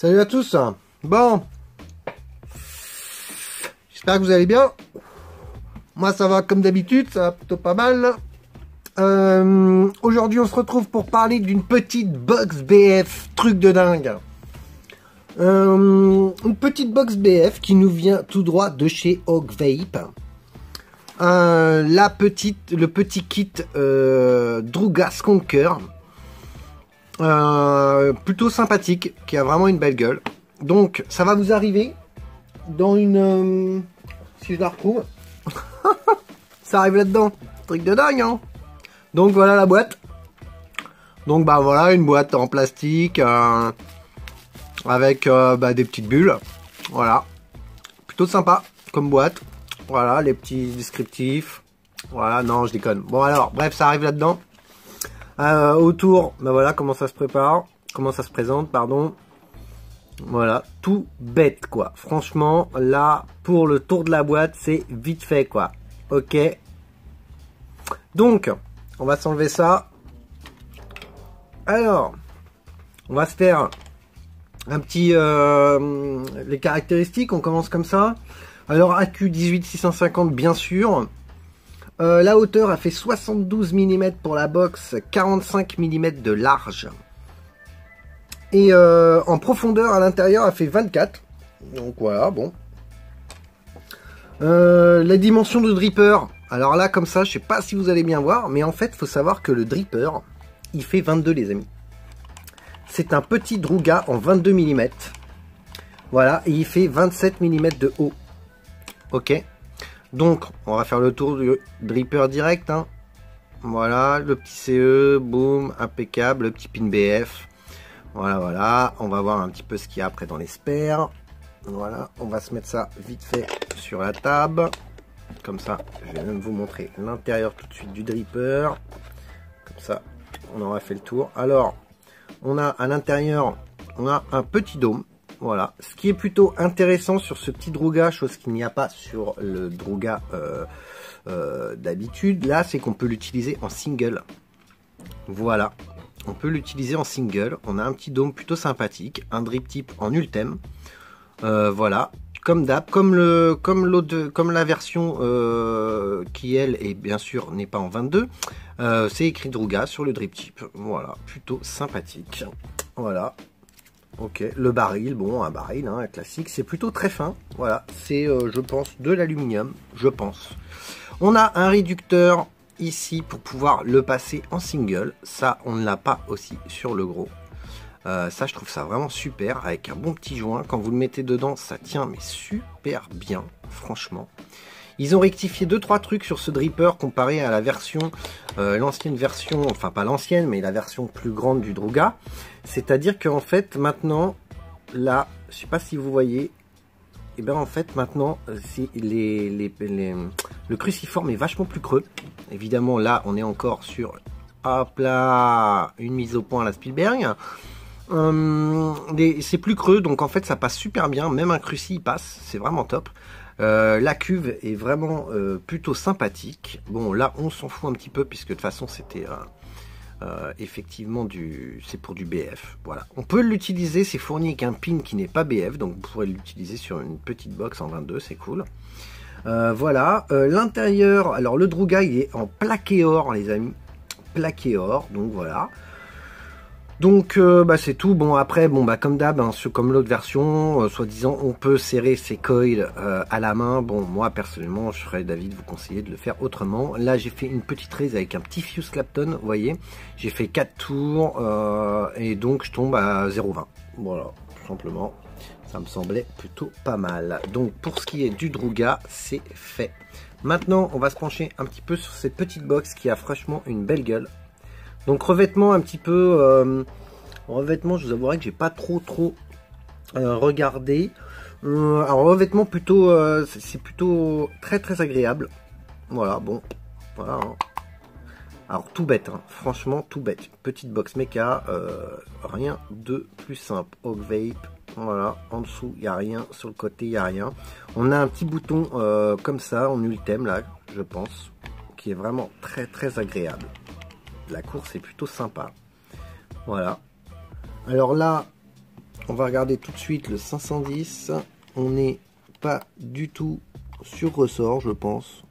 Salut à tous. Bon, j'espère que vous allez bien. Moi ça va comme d'habitude, ça va plutôt pas mal. Aujourd'hui on se retrouve pour parler d'une petite box BF, truc de dingue. Une petite box BF qui nous vient tout droit de chez Hog Vape. Le petit kit Druga Skunker. Plutôt sympathique, qui a vraiment une belle gueule. Donc ça va vous arriver dans une... si je la retrouve. Ça arrive là-dedans. Truc de dingue, hein. Donc voilà la boîte. Donc bah voilà, une boîte en plastique avec des petites bulles. Voilà. Plutôt sympa comme boîte. Voilà, les petits descriptifs. Voilà, non, je déconne. Bon alors, bref, ça arrive là-dedans. Autour, ben voilà comment ça se prépare, comment ça se présente, pardon. Voilà, tout bête quoi. Franchement, là, pour le tour de la boîte, c'est vite fait quoi. Ok. Donc, on va s'enlever ça. Alors, on va se faire un petit... les caractéristiques, on commence comme ça. Alors, AQ 18650, bien sûr. La hauteur a fait 72 mm pour la box, 45 mm de large. Et en profondeur à l'intérieur a fait 24. Donc voilà, bon. La dimension de dripper. Alors là, comme ça, je sais pas si vous allez bien voir, mais en fait, il faut savoir que le dripper, il fait 22 les amis. C'est un petit Druga en 22 mm. Voilà, et il fait 27 mm de haut. Ok. Donc, on va faire le tour du dripper direct. Hein. Voilà, le petit CE, boum, impeccable, le petit pin BF. Voilà, voilà. On va voir un petit peu ce qu'il y a après dans les spares. Voilà, on va se mettre ça vite fait sur la table. Comme ça, je vais même vous montrer l'intérieur tout de suite du dripper. Comme ça, on aura fait le tour. Alors, on a à l'intérieur, on a un petit dôme. Voilà, ce qui est plutôt intéressant sur ce petit Druga, chose qu'il n'y a pas sur le Druga d'habitude, là, c'est qu'on peut l'utiliser en single. Voilà, on peut l'utiliser en single. On a un petit dôme plutôt sympathique, un drip tip en ultem. Voilà, comme d'hab, comme la version qui elle est bien sûr n'est pas en 22, c'est écrit Druga sur le drip tip. Voilà, plutôt sympathique. Voilà. Ok, le baril, bon, un baril, hein, classique, c'est plutôt très fin, voilà, c'est, je pense, de l'aluminium, je pense. On a un réducteur ici pour pouvoir le passer en single, ça, on ne l'a pas aussi sur le gros. Ça, je trouve ça vraiment super, avec un bon petit joint, quand vous le mettez dedans, ça tient, mais super bien, franchement. Ils ont rectifié 2-3 trucs sur ce dripper comparé à la version, l'ancienne version, enfin pas l'ancienne, mais la version plus grande du Druga. C'est-à-dire qu'en fait, maintenant, là, je sais pas si vous voyez, et bien en fait, maintenant, le cruciforme est vachement plus creux. Évidemment, là, on est encore sur, hop là, une mise au point à la Spielberg. C'est plus creux, donc en fait, ça passe super bien. Même un cruci, il passe, c'est vraiment top. La cuve est vraiment plutôt sympathique. Bon, là, on s'en fout un petit peu, puisque de toute façon, c'était... effectivement c'est pour du BF, voilà. On peut l'utiliser, c'est fourni avec un pin qui n'est pas BF, donc vous pourrez l'utiliser sur une petite box en 22, c'est cool. Voilà, l'intérieur, alors le Druga il est en plaqué or les amis, plaqué or, donc voilà. Donc c'est tout. Bon après, bon comme d'hab, hein, comme l'autre version, soi-disant on peut serrer ses coils à la main. Bon moi personnellement, je ferais d'avis de vous conseiller de le faire autrement. Là j'ai fait une petite raise avec un petit fuse Clapton, vous voyez. J'ai fait 4 tours et donc je tombe à 0,20. Voilà, tout simplement. Ça me semblait plutôt pas mal. Donc pour ce qui est du Druga, c'est fait. Maintenant on va se pencher un petit peu sur cette petite box qui a franchement une belle gueule. Donc revêtement un petit peu, revêtement je vous avouerai que j'ai pas trop regardé. Alors revêtement plutôt, c'est plutôt très agréable. Voilà, bon, voilà. Hein. Alors tout bête, hein, franchement tout bête. Petite box mecha, rien de plus simple. Hog Vape, voilà, en dessous il n'y a rien, sur le côté il n'y a rien. On a un petit bouton comme ça en ultime là, je pense, qui est vraiment très agréable. La course est plutôt sympa. Voilà. Alors là, on va regarder tout de suite le 510. On n'est pas du tout sur ressort, je pense.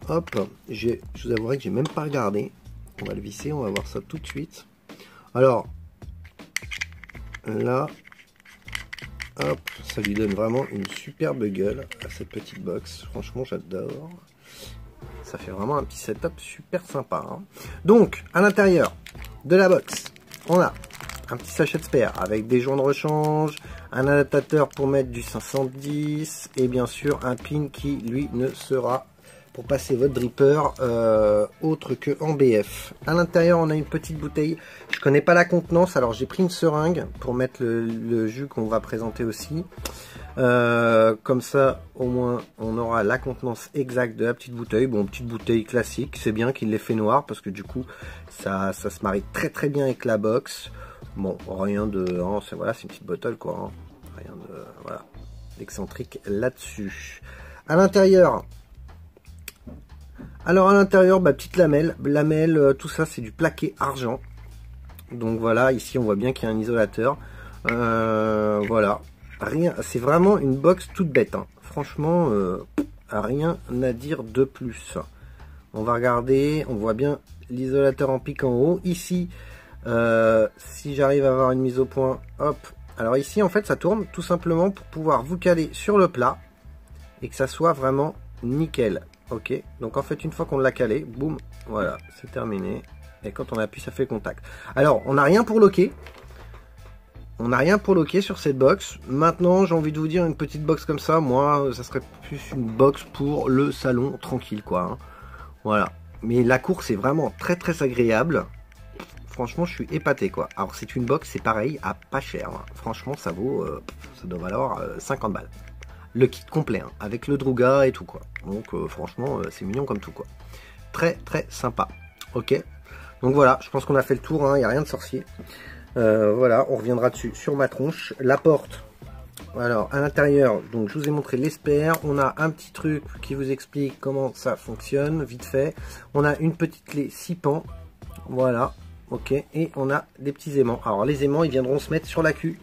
Hop, je vous avouerai que j'ai même pas regardé. On va le visser, on va voir ça tout de suite. Alors, là, hop, ça lui donne vraiment une superbe gueule à cette petite box. Franchement, j'adore. Ça fait vraiment un petit setup super sympa. Hein. Donc, à l'intérieur de la box, on a un petit sachet de spare avec des joints de rechange, un adaptateur pour mettre du 510 et bien sûr un pin qui, lui, ne sera pour passer votre dripper autre que en BF. À l'intérieur, on a une petite bouteille. Je connais pas la contenance, alors j'ai pris une seringue pour mettre le jus qu'on va présenter aussi. Comme ça, au moins, on aura la contenance exacte de la petite bouteille. Bon, petite bouteille classique. C'est bien qu'il l'ait fait noir parce que du coup, ça se marie très très bien avec la box. Bon, rien de... Hein, voilà, c'est une petite bottle quoi. Hein. Rien de... Voilà, d'excentrique là-dessus. À l'intérieur... Alors à l'intérieur, bah, petite lamelle, tout ça c'est du plaqué argent. Donc voilà, ici on voit bien qu'il y a un isolateur. Voilà, rien, c'est vraiment une box toute bête. Hein. Franchement, rien à dire de plus. On va regarder, on voit bien l'isolateur en pic en haut. Ici, si j'arrive à avoir une mise au point, hop. Alors ici en fait ça tourne tout simplement pour pouvoir vous caler sur le plat et que ça soit vraiment nickel. Ok, donc en fait une fois qu'on l'a calé, boum, voilà, c'est terminé. Et quand on appuie, ça fait contact. Alors, on n'a rien pour loquer. On n'a rien pour loquer sur cette box. Maintenant, j'ai envie de vous dire, une petite box comme ça, moi, ça serait plus une box pour le salon, tranquille, quoi. Hein. Voilà. Mais la course est vraiment très très agréable. Franchement, je suis épaté, quoi. Alors, c'est une box, c'est pareil, à pas cher. Hein. Franchement, ça vaut, ça doit valoir 50 balles. Le kit complet, hein, avec le Druga et tout quoi. Donc franchement, c'est mignon comme tout quoi. Très très sympa. Ok. Donc voilà, je pense qu'on a fait le tour, hein, il n'y a rien de sorcier. Voilà, on reviendra dessus sur ma tronche. La porte, alors à l'intérieur, donc je vous ai montré les spares. On a un petit truc qui vous explique comment ça fonctionne, vite fait. On a une petite clé 6 pans. Voilà, ok. Et on a des petits aimants. Alors les aimants, ils viendront se mettre sur la queue.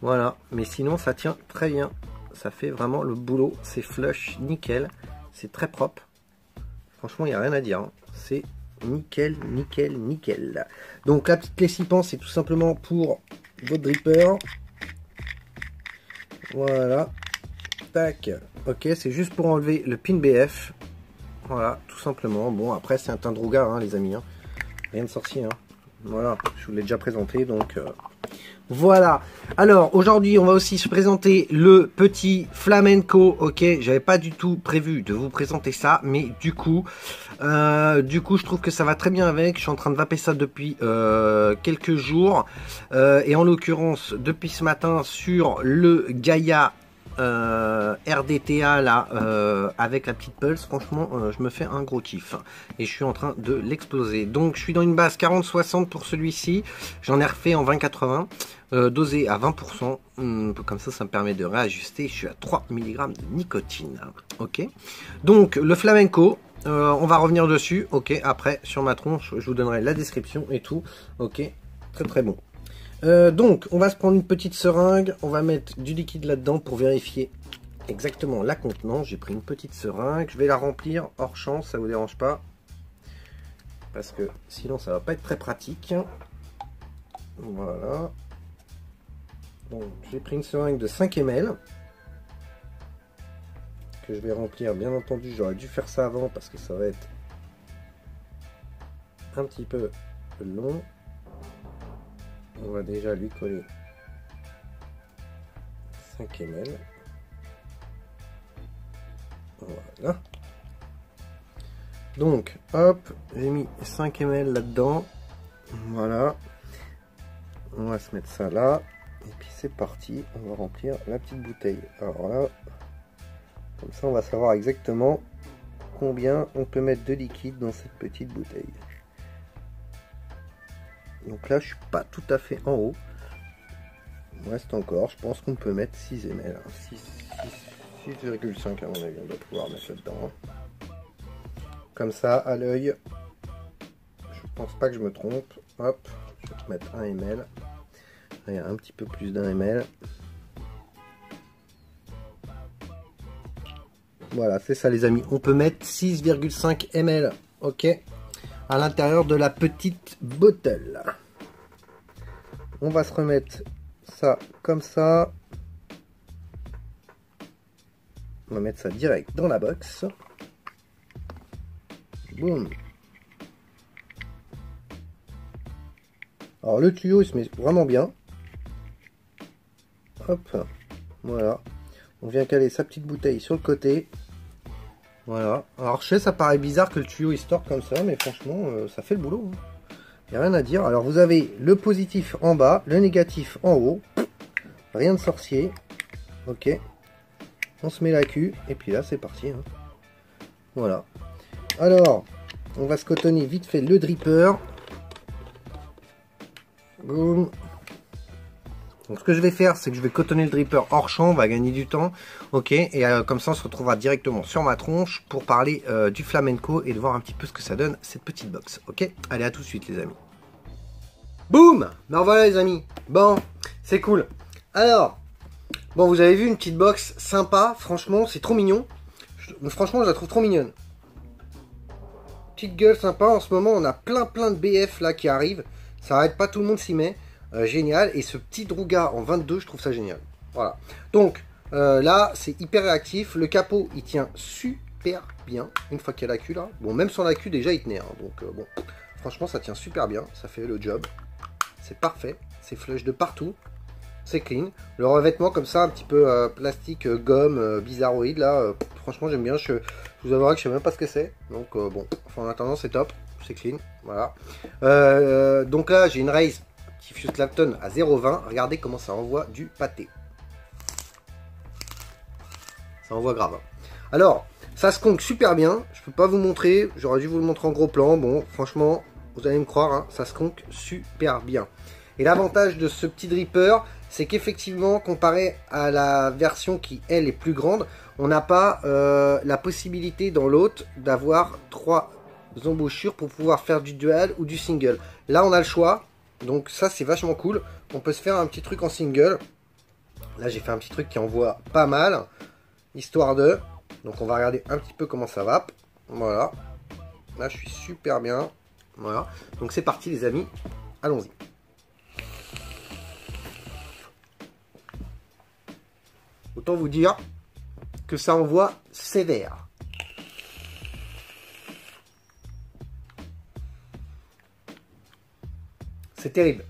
Voilà, mais sinon ça tient très bien. Ça fait vraiment le boulot, c'est flush, nickel, c'est très propre. Franchement, il n'y a rien à dire. Hein. C'est nickel, nickel, nickel. Donc la petite clé 6 pans, c'est tout simplement pour votre dripper. Voilà. Tac. Ok, c'est juste pour enlever le pin BF. Voilà, tout simplement. Bon, après, c'est un teint Druga, hein, les amis. Hein. Rien de sorcier. Hein. Voilà, je vous l'ai déjà présenté, donc... Voilà, alors aujourd'hui on va aussi se présenter le petit flamenco, ok, j'avais pas du tout prévu de vous présenter ça, mais du coup je trouve que ça va très bien avec, je suis en train de vaper ça depuis quelques jours, et en l'occurrence depuis ce matin sur le Gaia RDTA là avec la petite pulse, franchement je me fais un gros kiff et je suis en train de l'exploser. Donc je suis dans une base 40-60 pour celui-ci, j'en ai refait en 20-80 dosé à 20%, comme ça me permet de réajuster. Je suis à 3 mg de nicotine. Ok, donc le flamenco, on va revenir dessus, ok, après sur ma tronche je vous donnerai la description et tout. Ok, très très bon. Donc on va se prendre une petite seringue, on va mettre du liquide là-dedans pour vérifier exactement la contenance. J'ai pris une petite seringue, je vais la remplir hors champ, ça vous dérange pas, parce que sinon ça va pas être très pratique. Voilà, donc j'ai pris une seringue de 5 ml que je vais remplir. Bien entendu j'aurais dû faire ça avant parce que ça va être un petit peu long. On va déjà lui coller 5 ml. Voilà. Donc, hop, j'ai mis 5 ml là-dedans. Voilà. On va se mettre ça là. Et puis c'est parti. On va remplir la petite bouteille. Alors là, comme ça, on va savoir exactement combien on peut mettre de liquide dans cette petite bouteille. Donc là, je suis pas tout à fait en haut. Il me reste encore. Je pense qu'on peut mettre 6 ml. 6,5 à mon avis. On doit pouvoir mettre là-dedans. Comme ça, à l'œil. Je pense pas que je me trompe. Hop, je vais mettre 1 ml. il y a un petit peu plus d'un ml. Voilà, c'est ça les amis. On peut mettre 6,5 ml, ok, à l'intérieur de la petite bottle. On va se remettre ça comme ça. On va mettre ça direct dans la box. Boum. Alors le tuyau il se met vraiment bien. Hop, voilà. On vient caler sa petite bouteille sur le côté. Voilà. Alors je sais, ça paraît bizarre que le tuyau il se torque comme ça, mais franchement ça fait le boulot. Il n'y a rien à dire. Alors vous avez le positif en bas, le négatif en haut. Rien de sorcier. Ok. On se met la queue et puis là c'est parti. Hein. Voilà. Alors, on va se cotonner vite fait le dripper. Boum. Donc ce que je vais faire, c'est que je vais cotonner le dripper hors champ, on va gagner du temps. Ok, et comme ça on se retrouvera directement sur ma tronche pour parler du flamenco et de voir un petit peu ce que ça donne cette petite box. Ok, allez à tout de suite les amis. Boum. Ben voilà les amis. Bon, c'est cool. Alors, bon vous avez vu une petite box sympa, franchement c'est trop mignon. Franchement je la trouve trop mignonne. Petite gueule sympa, en ce moment on a plein de BF là qui arrivent. Ça arrête pas, tout le monde s'y met. Génial, et ce petit Druga en 22 je trouve ça génial. Voilà, donc là c'est hyper réactif, le capot il tient super bien une fois qu'il y a la queue là. Bon, même sans la queue déjà il tenait, hein. Donc bon, franchement ça tient super bien, ça fait le job, c'est parfait, c'est flush de partout, c'est clean. Le revêtement comme ça un petit peu plastique gomme bizarroïde là, franchement j'aime bien. Je vous avouerai que je sais même pas ce que c'est, donc bon, enfin, en attendant c'est top, c'est clean. Voilà, donc là j'ai une Raze Fuse Clapton à 0,20. Regardez comment ça envoie du pâté. Ça envoie grave. Alors, ça se conque super bien. Je peux pas vous montrer. J'aurais dû vous le montrer en gros plan. Bon, franchement, vous allez me croire, hein, ça se conque super bien. Et l'avantage de ce petit dripper, c'est qu'effectivement, comparé à la version qui, elle, est plus grande, on n'a pas la possibilité dans l'autre d'avoir 3 embouchures pour pouvoir faire du dual ou du single. Là, on a le choix. Donc ça c'est vachement cool, on peut se faire un petit truc en single. Là j'ai fait un petit truc qui envoie pas mal, histoire de... Donc on va regarder un petit peu comment ça va. Voilà, là je suis super bien. Voilà, donc c'est parti les amis, allons-y. Autant vous dire que ça envoie sévère. C'est terrible.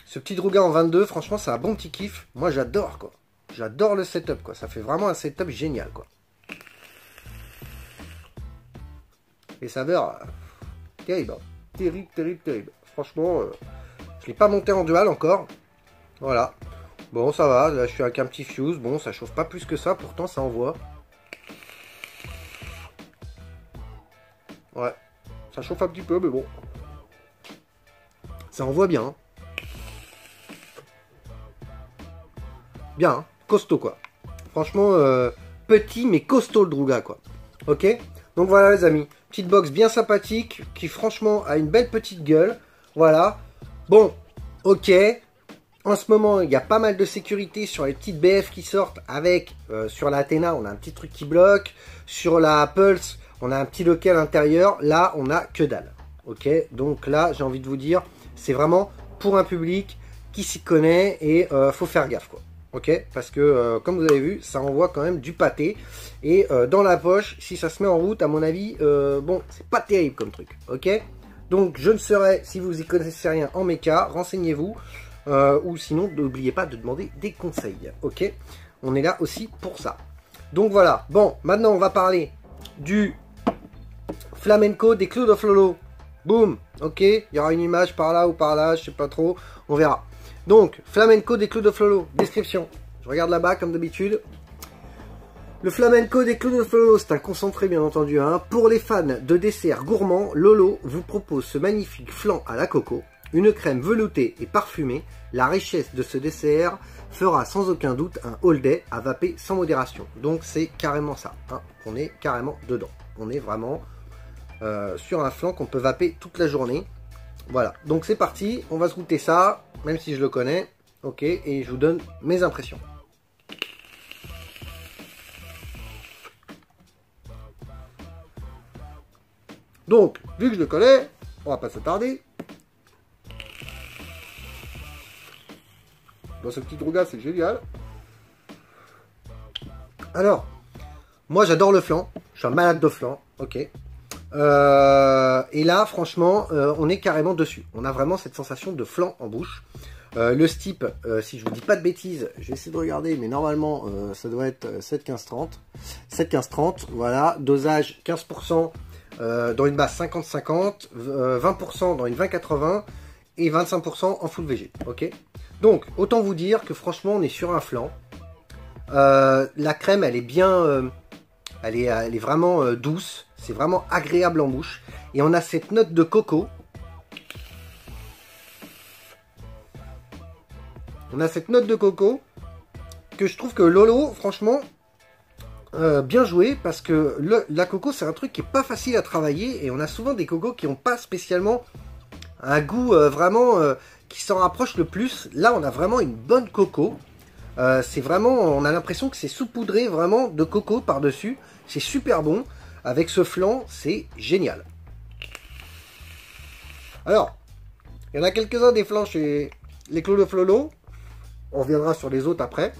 Ce petit Druga en 22, franchement, c'est un bon petit kiff. Moi, j'adore, quoi. J'adore le setup, quoi. Ça fait vraiment un setup génial, quoi. Les saveurs, terrible. Terrible, terrible, terrible. Franchement, je ne l'ai pas monté en dual encore. Voilà. Bon, ça va. Là, je suis avec un petit fuse. Bon, ça chauffe pas plus que ça. Pourtant, ça envoie. Ouais. Ça chauffe un petit peu, mais bon. Ça envoie bien. Hein. Bien, hein. Costaud quoi. Franchement, petit mais costaud le Druga quoi. Ok. Donc voilà les amis. Petite box bien sympathique qui franchement a une belle petite gueule. Voilà. Bon, ok. En ce moment, il y a pas mal de sécurité sur les petites BF qui sortent avec, sur la Athena, on a un petit truc qui bloque. Sur la Pulse, on a un petit loquet à l'intérieur. Là, on a que dalle. Ok. Donc là, j'ai envie de vous dire... C'est vraiment pour un public qui s'y connaît et faut faire gaffe quoi. Ok, parce que comme vous avez vu, ça envoie quand même du pâté. Et dans la poche, si ça se met en route, à mon avis, bon, c'est pas terrible comme truc. Ok, donc je ne saurais, si vous y connaissez rien en méca, renseignez-vous. Ou sinon, n'oubliez pas de demander des conseils. Ok, on est là aussi pour ça. Donc voilà, bon, maintenant on va parler du flamenco des Cloud of Lolo. Boum, ok, il y aura une image par là ou par là, je sais pas trop, on verra. Donc, flamenco des Cloud of Lolo, description. Je regarde là-bas comme d'habitude. Le flamenco des Cloud of Lolo, c'est un concentré bien entendu. Hein. Pour les fans de desserts gourmands, Lolo vous propose ce magnifique flan à la coco, une crème veloutée et parfumée. La richesse de ce dessert fera sans aucun doute un all day à vaper sans modération. Donc c'est carrément ça, hein. On est carrément dedans. On est vraiment... sur un flan qu'on peut vaper toute la journée. Voilà, donc c'est parti, on va se goûter ça, même si je le connais. ok, et je vous donne mes impressions. Donc, vu que je le connais, on va pas s'attarder. Dans ce petit Druga, c'est génial. Alors, moi j'adore le flan. Je suis un malade de flan, ok. Et là, franchement, on est carrément dessus. On a vraiment cette sensation de flan en bouche. Le steep, si je vous dis pas de bêtises, je vais essayer de regarder, mais normalement, ça doit être 7,15-30. 7,15-30, voilà. Dosage 15%. Dans une base 50-50, 20% dans une 20-80 et 25% en full VG. Ok. Donc autant vous dire que franchement on est sur un flan. La crème elle est bien, elle est vraiment douce. C'est vraiment agréable en bouche. Et on a cette note de coco. On a cette note de coco que je trouve que Lolo, franchement. Bien joué parce que la coco c'est un truc qui est pas facile à travailler et on a souvent des cocos qui n'ont pas spécialement un goût vraiment qui s'en rapproche le plus. Là on a vraiment une bonne coco, c'est vraiment, on a l'impression que c'est saupoudré vraiment de coco par dessus, c'est super bon. Avec ce flan c'est génial. Alors il y en a quelques-uns des flans chez les Clos de Flolo, on reviendra sur les autres après.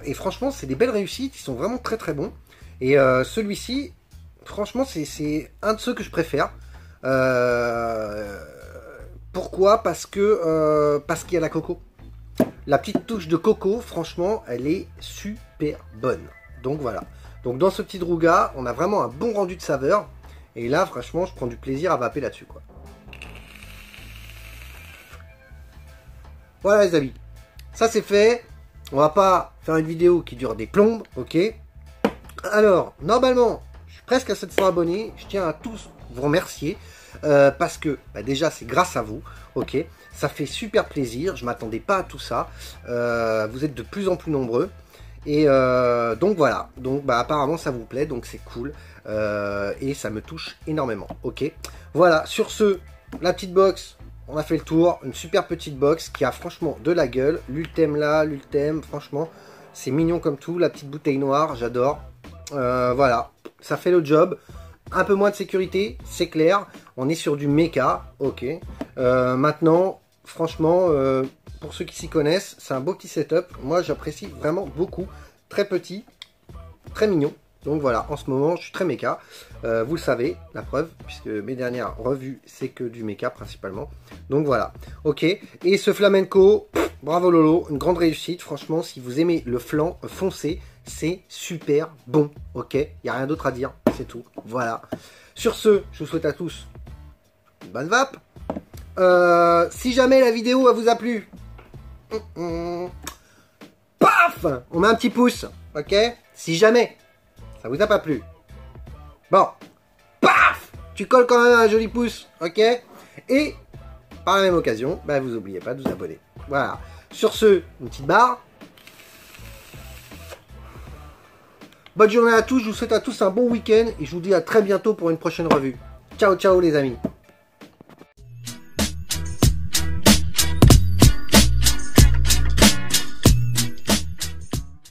Et franchement c'est des belles réussites, ils sont vraiment très très bons. Et celui-ci franchement c'est un de ceux que je préfère. Pourquoi? Parce qu'il y a la coco. La petite touche de coco, franchement elle est super bonne. Donc voilà, donc dans ce petit Druga on a vraiment un bon rendu de saveur. Et là franchement je prends du plaisir à vaper là-dessus quoi. Voilà les amis, ça c'est fait. On va pas faire une vidéo qui dure des plombes, ok. Alors, normalement, je suis presque à 700 abonnés. Je tiens à tous vous remercier. Parce que, bah déjà, c'est grâce à vous, ok. Ça fait super plaisir. Je m'attendais pas à tout ça. Vous êtes de plus en plus nombreux. Et donc voilà. Donc, bah, apparemment, ça vous plaît. Donc, c'est cool. Et ça me touche énormément, ok. Voilà, sur ce, la petite box... On a fait le tour, une super petite box qui a franchement de la gueule. L'ultime là, l'ultime, franchement, c'est mignon comme tout. La petite bouteille noire, j'adore. Voilà, ça fait le job. Un peu moins de sécurité, c'est clair. On est sur du méca, ok. Maintenant, franchement, pour ceux qui s'y connaissent, c'est un beau petit setup. Moi, j'apprécie vraiment beaucoup. Très petit, très mignon. Donc voilà, en ce moment, je suis très méca. Vous le savez, la preuve, puisque mes dernières revues, c'est que du méca principalement. Donc voilà, ok. Et ce flamenco, bravo Lolo, une grande réussite. Franchement, si vous aimez le flan foncé, c'est super bon, ok. Il n'y a rien d'autre à dire, c'est tout. Voilà. Sur ce, je vous souhaite à tous une bonne vape. Si jamais la vidéo vous a plu, paf, on met un petit pouce, ok. Si jamais ça vous a pas plu, bon, paf, tu colles quand même un joli pouce, ok. Et par la même occasion, bah, vous n'oubliez pas de vous abonner. Voilà. Sur ce, une petite barre. Bonne journée à tous, je vous souhaite à tous un bon week-end et je vous dis à très bientôt pour une prochaine revue. Ciao ciao les amis.